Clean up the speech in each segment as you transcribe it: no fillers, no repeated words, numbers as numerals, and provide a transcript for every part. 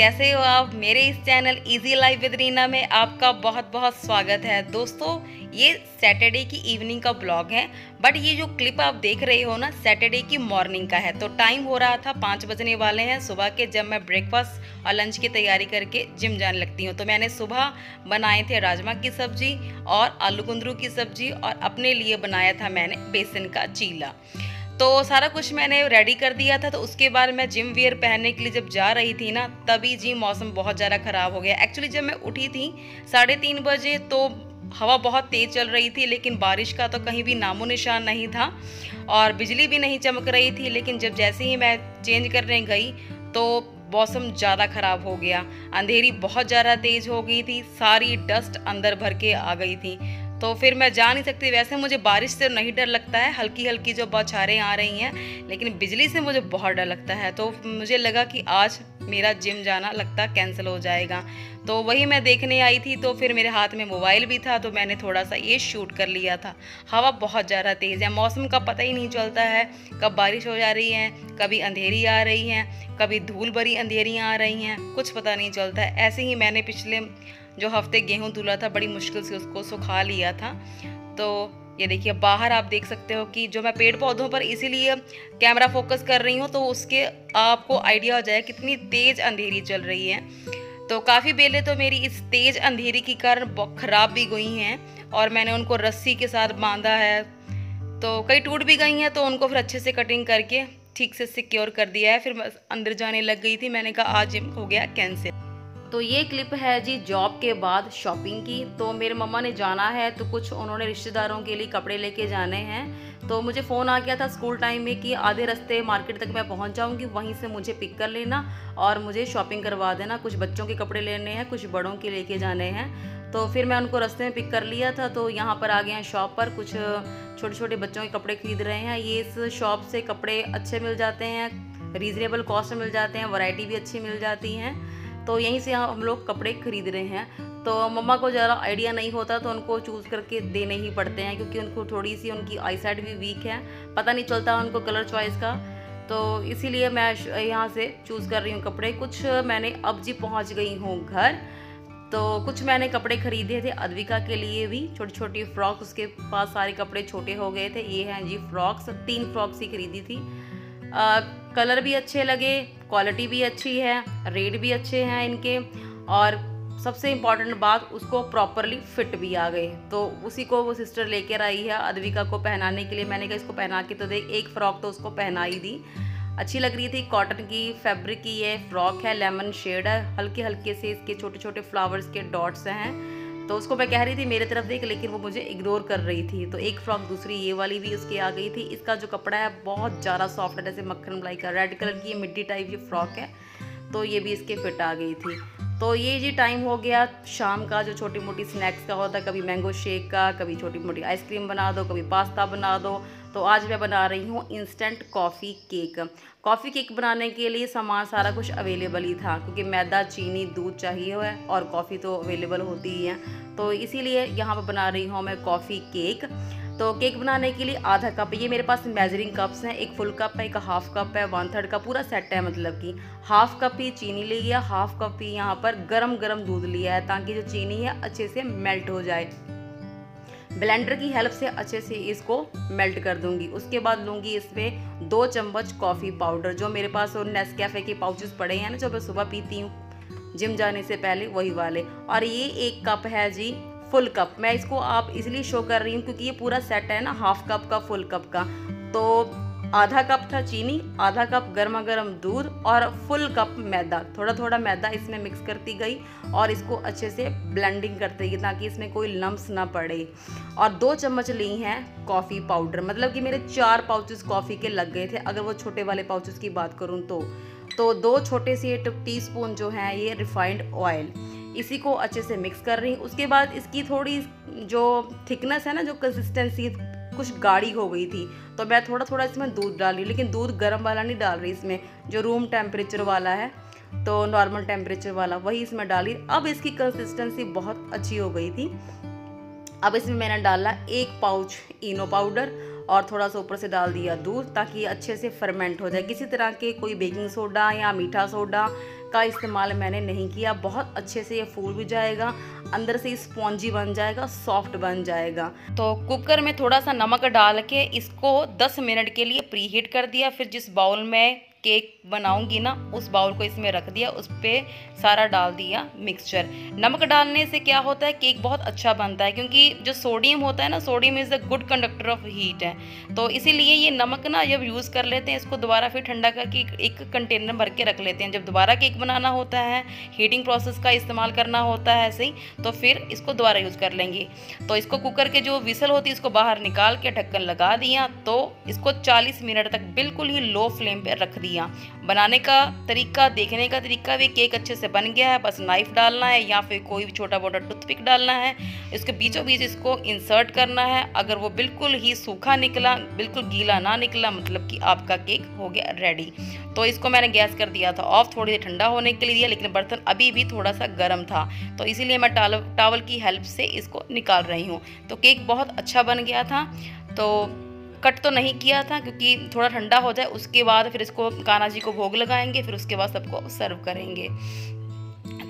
कैसे हो आप। मेरे इस channel easy life with Reena में आपका बहुत बहुत स्वागत है। दोस्तों, ये सैटरडे की इवनिंग का ब्लॉग है, बट ये जो क्लिप आप देख रहे हो ना, सैटरडे की मॉर्निंग का है। तो टाइम हो रहा था 5 बजने वाले हैं सुबह के, जब मैं ब्रेकफास्ट और लंच की तैयारी करके जिम जाने लगती हूँ। तो मैंने सुबह बनाए थे राजमा की सब्जी और आलू कुंदरू की सब्जी, और अपने लिए बनाया था मैंने बेसन का चीला। तो सारा कुछ मैंने रेडी कर दिया था। तो उसके बाद मैं जिम वियर पहनने के लिए जब जा रही थी ना, तभी जी मौसम बहुत ज़्यादा ख़राब हो गया। एक्चुअली जब मैं उठी थी 3:30 बजे, तो हवा बहुत तेज़ चल रही थी, लेकिन बारिश का तो कहीं भी नामो निशान नहीं था और बिजली भी नहीं चमक रही थी। लेकिन जब जैसे ही मैं चेंज करने गई तो मौसम ज़्यादा ख़राब हो गया। अंधेरी बहुत ज़्यादा तेज़ हो गई थी, सारी डस्ट अंदर भर के आ गई थी। तो फिर मैं जा नहीं सकती। वैसे मुझे बारिश से नहीं डर लगता है, हल्की हल्की जो बौछारें आ रही हैं, लेकिन बिजली से मुझे बहुत डर लगता है। तो मुझे लगा कि आज मेरा जिम जाना लगता कैंसिल हो जाएगा। तो वही मैं देखने आई थी। तो फिर मेरे हाथ में मोबाइल भी था, तो मैंने थोड़ा सा ये शूट कर लिया था। हवा बहुत ज़्यादा तेज़ है, मौसम का पता ही नहीं चलता है, कब बारिश हो जा रही है, कभी अंधेरी आ रही है, कभी धूल भरी अंधेरियाँ आ रही हैं, कुछ पता नहीं चलता है। ऐसे ही मैंने पिछले जो हफ्ते गेहूं धुला था, बड़ी मुश्किल से उसको सुखा लिया था। तो ये देखिए, बाहर आप देख सकते हो कि जो मैं पेड़ पौधों पर इसीलिए कैमरा फोकस कर रही हूँ, तो उसके आपको आइडिया हो जाए कितनी तेज़ अंधेरी चल रही है। तो काफ़ी बेलें तो मेरी इस तेज़ अंधेरी के कारण खराब भी गई हैं, और मैंने उनको रस्सी के साथ बांधा है। तो कई टूट भी गई हैं, तो उनको फिर अच्छे से कटिंग करके ठीक से सिक्योर कर दिया है। फिर मैं अंदर जाने लग गई थी। मैंने कहा आज जिम हो गया कैंसिल। तो ये क्लिप है जी जॉब के बाद शॉपिंग की। तो मेरे मम्मा ने जाना है, तो कुछ उन्होंने रिश्तेदारों के लिए कपड़े लेके जाने हैं। तो मुझे फ़ोन आ गया था स्कूल टाइम में कि आधे रास्ते मार्केट तक मैं पहुंच जाऊंगी, वहीं से मुझे पिक कर लेना और मुझे शॉपिंग करवा देना। कुछ बच्चों के कपड़े लेने हैं, कुछ बड़ों के लेके जाने हैं। तो फिर मैं उनको रास्ते में पिक कर लिया था। तो यहाँ पर आ गए हैं शॉप पर, कुछ छोटे छोटे बच्चों के कपड़े खरीद रहे हैं। ये इस शॉप से कपड़े अच्छे मिल जाते हैं, रीज़नेबल कॉस्ट में मिल जाते हैं, वैरायटी भी अच्छी मिल जाती हैं। तो यहीं से हम लोग कपड़े खरीद रहे हैं। तो मम्मा को ज़्यादा आइडिया नहीं होता, तो उनको चूज़ करके देने ही पड़ते हैं, क्योंकि उनको थोड़ी सी उनकी आई साइट भी वीक है, पता नहीं चलता उनको कलर चॉइस का। तो इसीलिए मैं यहाँ से चूज़ कर रही हूँ कपड़े। कुछ मैंने अब जी पहुँच गई हूँ घर। तो कुछ मैंने कपड़े खरीदे थे अद्विका के लिए भी, छोटी छोटी फ्रॉक। उसके पास सारे कपड़े छोटे हो गए थे। ये हैं जी फ्रॉक्स, 3 फ्रॉक्स ही खरीदी थी। कलर भी अच्छे लगे, क्वालिटी भी अच्छी है, रेट भी अच्छे हैं इनके, और सबसे इम्पॉर्टेंट बात, उसको प्रॉपरली फिट भी आ गए। तो उसी को वो सिस्टर लेकर आई है अद्विका को पहनाने के लिए। मैंने कहा इसको पहना के तो देख। एक फ़्रॉक तो उसको पहना ही दी, अच्छी लग रही थी। कॉटन की फैब्रिक की ये फ्रॉक है, लेमन शेड है, हल्के हल्के से इसके छोटे छोटे फ्लावर्स के डॉट्स हैं। तो उसको मैं कह रही थी मेरे तरफ देख, लेकिन वो मुझे इग्नोर कर रही थी। तो एक फ्रॉक दूसरी ये वाली भी उसकी आ गई थी। इसका जो कपड़ा है बहुत ज़्यादा सॉफ्ट है, जैसे मक्खन मलाई का। रेड कलर की मिड्डी टाइप ये फ्रॉक है, तो ये भी इसके फिट आ गई थी। तो ये जी टाइम हो गया शाम का, जो छोटी मोटी स्नैक्स का होता है, कभी मैंगो शेक का, कभी छोटी मोटी आइसक्रीम बना दो, कभी पास्ता बना दो। तो आज मैं बना रही हूँ instant coffee cake. Coffee cake बनाने के लिए सामान सारा कुछ अवेलेबल ही था, क्योंकि मैदा, चीनी, दूध चाहिए है, और कॉफ़ी तो अवेलेबल होती ही है। तो इसीलिए यहाँ पर बना रही हूँ मैं कॉफ़ी केक। तो केक बनाने के लिए आधा कप, ये मेरे पास मेजरिंग कप्स हैं, एक फुल कप है, एक हाफ कप है, 1/3 का पूरा सेट है। मतलब कि हाफ कप ही चीनी लिया, हाफ कप ही यहाँ पर गरम गरम दूध लिया है, ताकि जो चीनी है अच्छे से मेल्ट हो जाए। ब्लेंडर की हेल्प से अच्छे से इसको मेल्ट कर दूंगी। उसके बाद लूँगी इसमें 2 चम्मच कॉफ़ी पाउडर, जो मेरे पास और नेस्कैफ़े के पाउचेस पड़े हैं ना, जो मैं सुबह पीती हूँ जिम जाने से पहले, वही वाले। और ये 1 कप है जी फुल कप। मैं इसको आप इसलिए शो कर रही हूँ क्योंकि ये पूरा सेट है ना, हाफ कप का, फुल कप का। तो आधा कप था चीनी, आधा कप गर्मा गर्म दूध, और फुल कप मैदा। थोड़ा थोड़ा मैदा इसमें मिक्स करती गई और इसको अच्छे से ब्लेंडिंग करती गई, ताकि इसमें कोई लम्स ना पड़े। और 2 चम्मच ली हैं कॉफ़ी पाउडर। मतलब कि मेरे 4 पाउचेस कॉफ़ी के लग गए थे, अगर वो छोटे वाले पाउचेस की बात करूँ तो 2 छोटे से टीस्पून जो हैं ये रिफाइंड ऑयल। इसी को अच्छे से मिक्स कर रही हूँ। उसके बाद इसकी थोड़ी जो थिकनेस है ना, जो कंसिस्टेंसी कुछ गाढ़ी हो गई थी, तो मैं थोड़ा थोड़ा इसमें दूध डाल रही हूँ, लेकिन दूध गर्म वाला नहीं डाल रही इसमें, जो रूम टेम्परेचर वाला है, तो नॉर्मल टेम्परेचर वाला वही इसमें डाली। अब इसकी कंसिस्टेंसी बहुत अच्छी हो गई थी। अब इसमें मैंने डाला 1 पाउच इनो पाउडर, और थोड़ा सा ऊपर से डाल दिया दूध, ताकि अच्छे से फर्मेंट हो जाए। किसी तरह के कोई बेकिंग सोडा या मीठा सोडा का इस्तेमाल मैंने नहीं किया। बहुत अच्छे से ये फूल भी जाएगा, अंदर से स्पॉन्जी बन जाएगा, सॉफ्ट बन जाएगा। तो कुकर में थोड़ा सा नमक डाल के इसको 10 मिनट के लिए प्री हीट कर दिया। फिर जिस बाउल में केक बनाऊंगी ना, उस बाउल को इसमें रख दिया, उस पर सारा डाल दिया मिक्सचर। नमक डालने से क्या होता है, केक बहुत अच्छा बनता है, क्योंकि जो सोडियम होता है ना, sodium is the good conductor of heat है। तो इसीलिए ये नमक ना जब यूज़ कर लेते हैं, इसको दोबारा फिर ठंडा करके एक कंटेनर भर के रख लेते हैं। जब दोबारा केक बनाना होता है, हीटिंग प्रोसेस का इस्तेमाल करना होता है ऐसे ही, तो फिर इसको दोबारा यूज़ कर लेंगे। तो इसको कुकर के जो विसल होती है इसको बाहर निकाल के ढक्कन लगा दिया। तो इसको 40 मिनट तक बिल्कुल ही लो फ्लेम पे रख दिया। बनाने का तरीका, देखने का तरीका भी, केक अच्छे से बन गया है। बस नाइफ डालना है या फिर कोई भी छोटा मोटा टूथपिक डालना है, इसके बीचों बीच इसको इंसर्ट करना है। अगर वो बिल्कुल ही सूखा निकला, बिल्कुल गीला ना निकला, मतलब कि आपका केक हो गया रेडी। तो इसको मैंने गैस कर दिया था ऑफ, थोड़ी देर ठंडा होने के लिए दिया, लेकिन बर्तन अभी भी थोड़ा सा गर्म था, तो इसीलिए मैं टॉवल की हेल्प से इसको निकाल रही हूँ। तो केक बहुत अच्छा बन गया था। तो कट तो नहीं किया था क्योंकि थोड़ा ठंडा हो जाए, उसके बाद फिर इसको कान्हा जी को भोग लगाएंगे, फिर उसके बाद सबको सर्व करेंगे।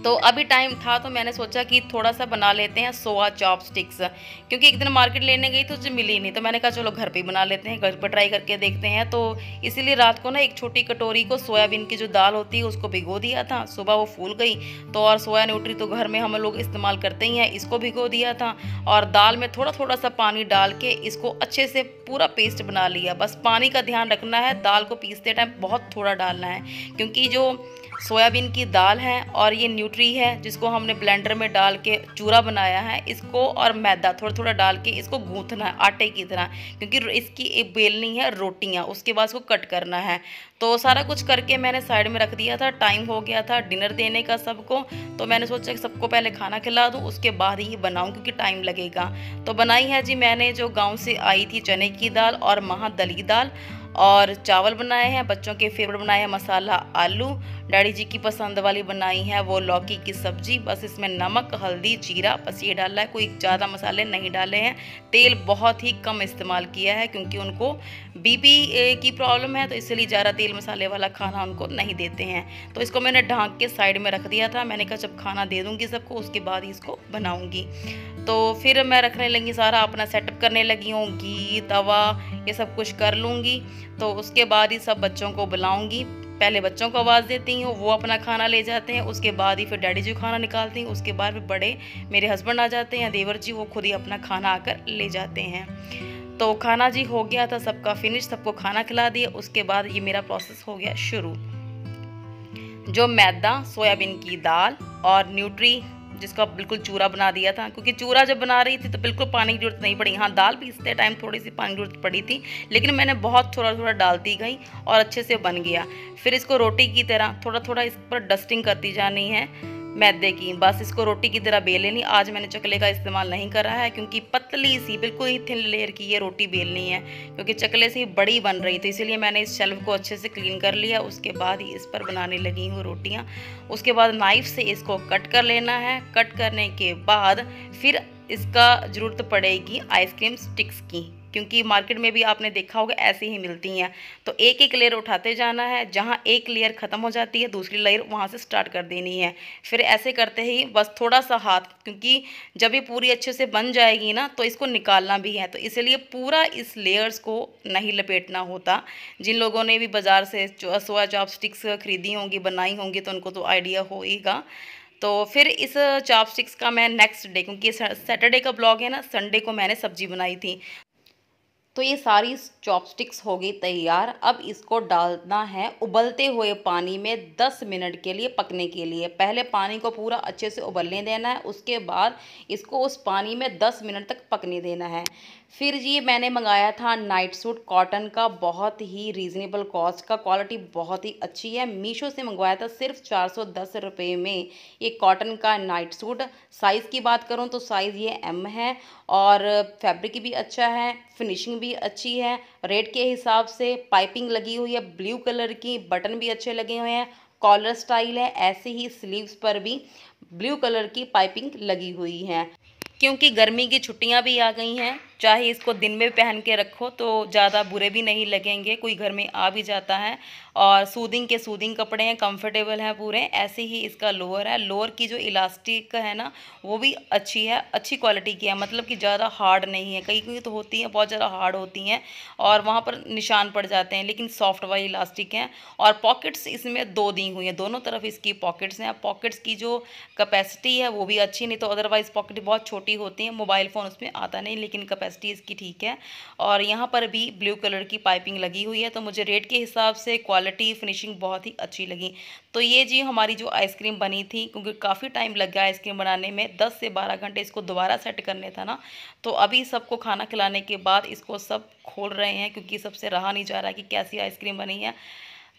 तो अभी टाइम था तो मैंने सोचा कि थोड़ा सा बना लेते हैं सोया चॉपस्टिक्स, क्योंकि एक दिन मार्केट लेने गई तो मुझे मिली नहीं, तो मैंने कहा चलो घर पे ही बना लेते हैं, घर पर ट्राई करके देखते हैं। तो इसीलिए रात को ना एक छोटी कटोरी को सोयाबीन की जो दाल होती है उसको भिगो दिया था। सुबह वो फूल गई तो, और सोया न्यूट्री तो घर में हम लोग इस्तेमाल करते ही हैं, इसको भिगो दिया था। और दाल में थोड़ा थोड़ा सा पानी डाल के इसको अच्छे से पूरा पेस्ट बना लिया। बस पानी का ध्यान रखना है, दाल को पीसते टाइम बहुत थोड़ा डालना है, क्योंकि जो सोयाबीन की दाल है और ये न्यूट्री है जिसको हमने ब्लेंडर में डाल के चूरा बनाया है, इसको और मैदा थोड़ा थोड़ा डाल के इसको गूंथना है आटे की तरह, क्योंकि इसकी एक बेलनी है रोटियां, उसके बाद इसको कट करना है। तो सारा कुछ करके मैंने साइड में रख दिया था। टाइम हो गया था डिनर देने का सबको, तो मैंने सोचा कि सबको पहले खाना खिला दूँ, उसके बाद ही बनाऊँ क्योंकि टाइम लगेगा। तो बनाई है जी मैंने जो गाँव से आई थी चने की दाल और महादली दाल, और चावल बनाए हैं। बच्चों के फेवरेट बनाए हैं मसाला आलू, डैडी जी की पसंद वाली बनाई है वो लौकी की सब्जी। बस इसमें नमक, हल्दी, जीरा बस ये डाला है, कोई ज़्यादा मसाले नहीं डाले हैं। तेल बहुत ही कम इस्तेमाल किया है क्योंकि उनको बीपी की प्रॉब्लम है, तो इसलिए ज़्यादा तेल मसाले वाला खाना उनको नहीं देते हैं। तो इसको मैंने ढाँक के साइड में रख दिया था। मैंने कहा जब खाना दे दूँगी सबको उसके बाद ही इसको बनाऊँगी। तो फिर मैं रखने लगी, सारा अपना सेटअप करने लगी हूँ, घी, तवा, ये सब कुछ कर लूँगी। तो उसके बाद ही सब बच्चों को बुलाऊंगी। पहले बच्चों को आवाज़ देती हूँ, वो अपना खाना ले जाते हैं, उसके बाद ही फिर डैडी जी खाना निकालती हैं, उसके बाद फिर बड़े मेरे हस्बैंड आ जाते हैं, देवर जी, वो खुद ही अपना खाना आकर ले जाते हैं। तो खाना जी हो गया था सबका फिनिश, सबको खाना खिला दिया। उसके बाद ये मेरा प्रोसेस हो गया शुरू। जो मैदा, सोयाबीन की दाल और न्यूट्री जिसका बिल्कुल चूरा बना दिया था, क्योंकि चूरा जब बना रही थी तो बिल्कुल पानी की जरूरत नहीं पड़ी। हाँ, दाल पीसते टाइम थोड़ी सी पानी की जरूरत पड़ी थी, लेकिन मैंने बहुत थोड़ा थोड़ा डालती गई और अच्छे से बन गया। फिर इसको रोटी की तरह थोड़ा थोड़ा इस पर डस्टिंग करती जानी है मैदे की, बस इसको रोटी की तरह बेल लेनी। आज मैंने चकले का इस्तेमाल नहीं करा है क्योंकि पतली सी बिल्कुल ही थिन लेयर की ये रोटी बेलनी है, क्योंकि चकले से ही बड़ी बन रही थी, इसीलिए मैंने इस शेल्फ को अच्छे से क्लीन कर लिया। उसके बाद ही इस पर बनाने लगी हूँ रोटियाँ। उसके बाद नाइफ से इसको कट कर लेना है। कट करने के बाद फिर इसका ज़रूरत पड़ेगी आइसक्रीम स्टिक्स की, क्योंकि मार्केट में भी आपने देखा होगा ऐसी ही मिलती हैं। तो एक एक लेयर उठाते जाना है, जहाँ एक लेयर ख़त्म हो जाती है दूसरी लेयर वहाँ से स्टार्ट कर देनी है। फिर ऐसे करते ही बस थोड़ा सा हाथ, क्योंकि जब ये पूरी अच्छे से बन जाएगी ना तो इसको निकालना भी है, तो इसलिए पूरा इस लेयर्स को नहीं लपेटना होता। जिन लोगों ने भी बाज़ार से सोया चॉपस्टिक्स खरीदी होंगी, बनाई होंगी, तो उनको तो आइडिया होगा। तो फिर इस चॉपस्टिक्स का मैं नेक्स्ट डे, क्योंकि सैटरडे का ब्लॉग है ना, संडे को मैंने सब्जी बनाई थी। तो ये सारी चॉपस्टिक्स हो गई तैयार। अब इसको डालना है उबलते हुए पानी में 10 मिनट के लिए पकने के लिए। पहले पानी को पूरा अच्छे से उबलने देना है, उसके बाद इसको उस पानी में 10 मिनट तक पकने देना है। फिर ये मैंने मंगाया था नाइट सूट कॉटन का, बहुत ही रीज़नेबल कॉस्ट का, क्वालिटी बहुत ही अच्छी है। मीशो से मंगवाया था सिर्फ 410 रुपये में ये कॉटन का नाइट सूट। साइज़ की बात करूँ तो साइज़ ये M है, और फैब्रिक भी अच्छा है, फिनिशिंग भी अच्छी है। रेट के हिसाब से पाइपिंग लगी हुई है ब्लू कलर की, बटन भी अच्छे लगे हुए हैं, कॉलर स्टाइल है। ऐसे ही स्लीव्स पर भी ब्लू कलर की पाइपिंग लगी हुई है, क्योंकि गर्मी की छुट्टियां भी आ गई हैं चाहे इसको दिन में पहन के रखो तो ज़्यादा बुरे भी नहीं लगेंगे, कोई घर में आ भी जाता है। और सूदिंग कपड़े हैं, कंफर्टेबल हैं पूरे। ऐसे ही इसका लोअर है, लोअर की जो इलास्टिक है ना वो भी अच्छी है, अच्छी क्वालिटी की है, मतलब कि ज़्यादा हार्ड नहीं है। कई कई तो होती हैं बहुत ज़्यादा हार्ड होती हैं और वहाँ पर निशान पड़ जाते हैं, लेकिन सॉफ्ट वाली इलास्टिक है। और पॉकेट्स इसमें 2 दी हुई हैं, दोनों तरफ इसकी पॉकेट्स हैं। पॉकेट्स की जो कैपेसिटी है वो भी अच्छी, नहीं तो अदरवाइज़ पॉकेट बहुत छोटी होती हैं, मोबाइल फ़ोन उसमें आता नहीं, लेकिन कैपेसिटी इसकी ठीक है। और यहाँ पर भी ब्लू कलर की पाइपिंग लगी हुई है, तो मुझे रेट के हिसाब से क्वालिटी फिनिशिंग बहुत ही अच्छी लगी। तो ये जी हमारी जो आइसक्रीम बनी थी, क्योंकि काफ़ी टाइम लग गया आइसक्रीम बनाने में, 10 से 12 घंटे इसको दोबारा सेट करने था ना। तो अभी सबको खाना खिलाने के बाद इसको सब खोल रहे हैं, क्योंकि सबसे रहा नहीं जा रहा कि कैसी आइसक्रीम बनी है।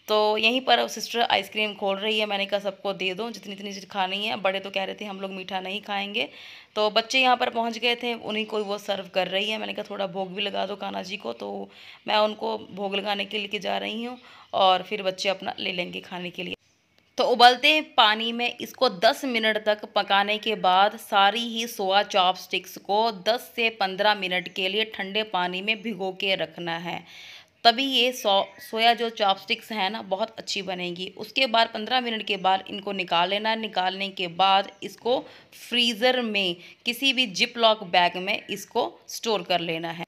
तो यहीं पर सिस्टर आइसक्रीम खोल रही है। मैंने कहा सबको दे दो जितनी जितनी चीज़ खानी है। बड़े तो कह रहे थे हम लोग मीठा नहीं खाएंगे, तो बच्चे यहाँ पर पहुँच गए थे, उन्हीं को वो सर्व कर रही है। मैंने कहा थोड़ा भोग भी लगा दो कान्हा जी को, तो मैं उनको भोग लगाने के लिए जा रही हूँ और फिर बच्चे अपना ले लेंगे खाने के लिए। तो उबलते पानी में इसको 10 मिनट तक पकाने के बाद सारी ही सोया चॉपस्टिक्स को 10 से 15 मिनट के लिए ठंडे पानी में भिगो के रखना है, तभी ये सोया जो चॉपस्टिक्स हैं ना बहुत अच्छी बनेगी। उसके बाद 15 मिनट के बाद इनको निकाल लेना है। निकालने के बाद इसको फ्रीज़र में किसी भी जिप लॉक बैग में इसको स्टोर कर लेना है।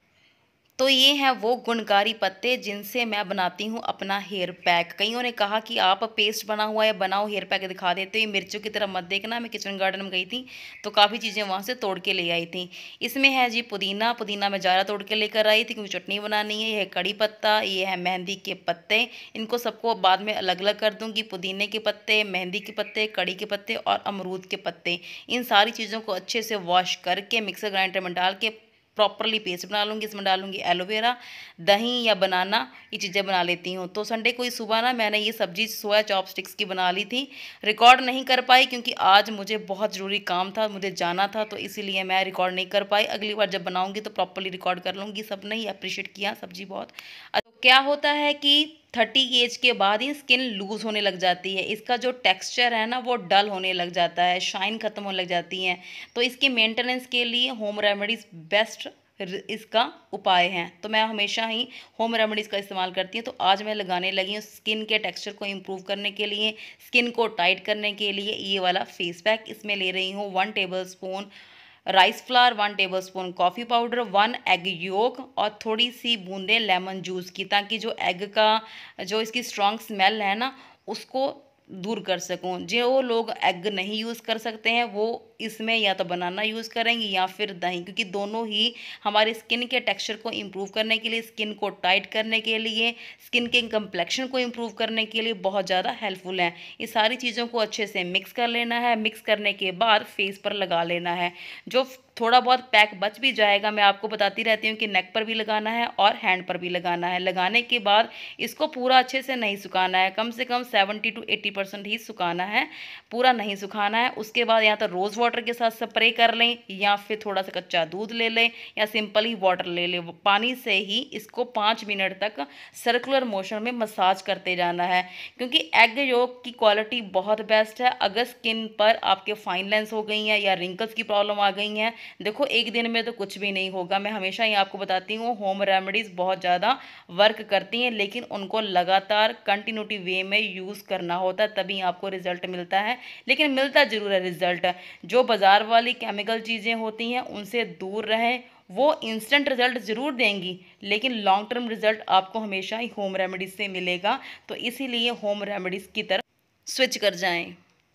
तो ये हैं वो गुणकारी पत्ते जिनसे मैं बनाती हूँ अपना हेयर पैक। कईयों ने कहा कि आप पेस्ट बना हुआ है बनाओ, हेयर पैक दिखा देते हो, ये मिर्चों की तरह मत देखना। मैं किचन गार्डन में गई थी तो काफ़ी चीज़ें वहाँ से तोड़ के ले आई थी। इसमें है जी पुदीना, पुदीना मैं ज़्यादा तोड़ के लेकर आई थी क्योंकि चटनी बनानी है। ये है कड़ी पत्ता, ये है मेहंदी के पत्ते। इनको सबको बाद में अलग अलग कर दूँगी। पुदीने के पत्ते, मेहंदी के पत्ते, कड़ी के पत्ते और अमरूद के पत्ते, इन सारी चीज़ों को अच्छे से वॉश करके मिक्सर ग्राइंडर में डाल के प्रॉपरली पेस्ट बना लूँगी। इसमें डालूँगी एलोवेरा, दही या बनाना, ये चीज़ें बना लेती हूँ। तो संडे को ही सुबह ना मैंने ये सब्जी सोया चॉपस्टिक्स की बना ली थी। रिकॉर्ड नहीं कर पाई क्योंकि आज मुझे बहुत ज़रूरी काम था, मुझे जाना था, तो इसीलिए मैं रिकॉर्ड नहीं कर पाई। अगली बार जब बनाऊँगी तो प्रॉपरली रिकॉर्ड कर लूँगी। सब ने ही अप्रिशिएट किया, सब्जी बहुत। क्या होता है कि 30 एज के बाद ही स्किन लूज़ होने लग जाती है, इसका जो टेक्सचर है ना वो डल होने लग जाता है, शाइन ख़त्म होने लग जाती हैं। तो इसकी मेंटेनेंस के लिए होम रेमेडीज़ बेस्ट इसका उपाय हैं। तो मैं हमेशा ही होम रेमेडीज़ का इस्तेमाल करती हूँ। तो आज मैं लगाने लगी हूँ स्किन के टेक्सचर को इम्प्रूव करने के लिए, स्किन को टाइट करने के लिए ये वाला फेस पैक। इसमें ले रही हूँ 1 tablespoon rice flour, 1 tablespoon coffee powder, 1 egg yolk और थोड़ी सी बूंदें लेमन जूस की, ताकि जो एग का जो इसकी स्ट्रॉन्ग स्मेल है ना उसको दूर कर सकूं। जो लोग एग नहीं यूज़ कर सकते हैं वो इसमें या तो बनाना यूज़ करेंगे या फिर दही, क्योंकि दोनों ही हमारे स्किन के टेक्सचर को इम्प्रूव करने के लिए, स्किन को टाइट करने के लिए, स्किन के कंप्लेक्शन को इम्प्रूव करने के लिए बहुत ज़्यादा हेल्पफुल हैं। ये सारी चीज़ों को अच्छे से मिक्स कर लेना है। मिक्स करने के बाद फेस पर लगा लेना है। जो थोड़ा बहुत पैक बच भी जाएगा, मैं आपको बताती रहती हूँ कि नेक पर भी लगाना है और हैंड पर भी लगाना है। लगाने के बाद इसको पूरा अच्छे से नहीं सुखाना है, कम से कम 70 to 80% ही सुखाना है, पूरा नहीं सुखाना है। उसके बाद या तो रोज़ वाटर के साथ स्प्रे कर लें या फिर थोड़ा सा कच्चा दूध ले लें या सिंपल ही वाटर ले लें। पानी से ही इसको 5 मिनट तक सर्कुलर मोशन में मसाज करते जाना है, क्योंकि एग योक की क्वालिटी बहुत बेस्ट है। अगर स्किन पर आपके फाइन लाइंस हो गई हैं या रिंकल्स की प्रॉब्लम आ गई हैं, देखो एक दिन में तो कुछ भी नहीं होगा। मैं हमेशा ही आपको बताती हूँ होम रेमेडीज़ बहुत ज़्यादा वर्क करती हैं, लेकिन उनको लगातार कंटिन्यूटी वे में यूज़ करना होता है, तभी आपको रिजल्ट मिलता है। लेकिन मिलता ज़रूर है रिजल्ट। जो बाज़ार वाली केमिकल चीज़ें होती हैं उनसे दूर रहें, वो इंस्टेंट रिजल्ट ज़रूर देंगी लेकिन लॉन्ग टर्म रिजल्ट आपको हमेशा ही होम रेमेडीज़ से मिलेगा। तो इसीलिए होम रेमेडीज़ की तरफ स्विच कर जाएं।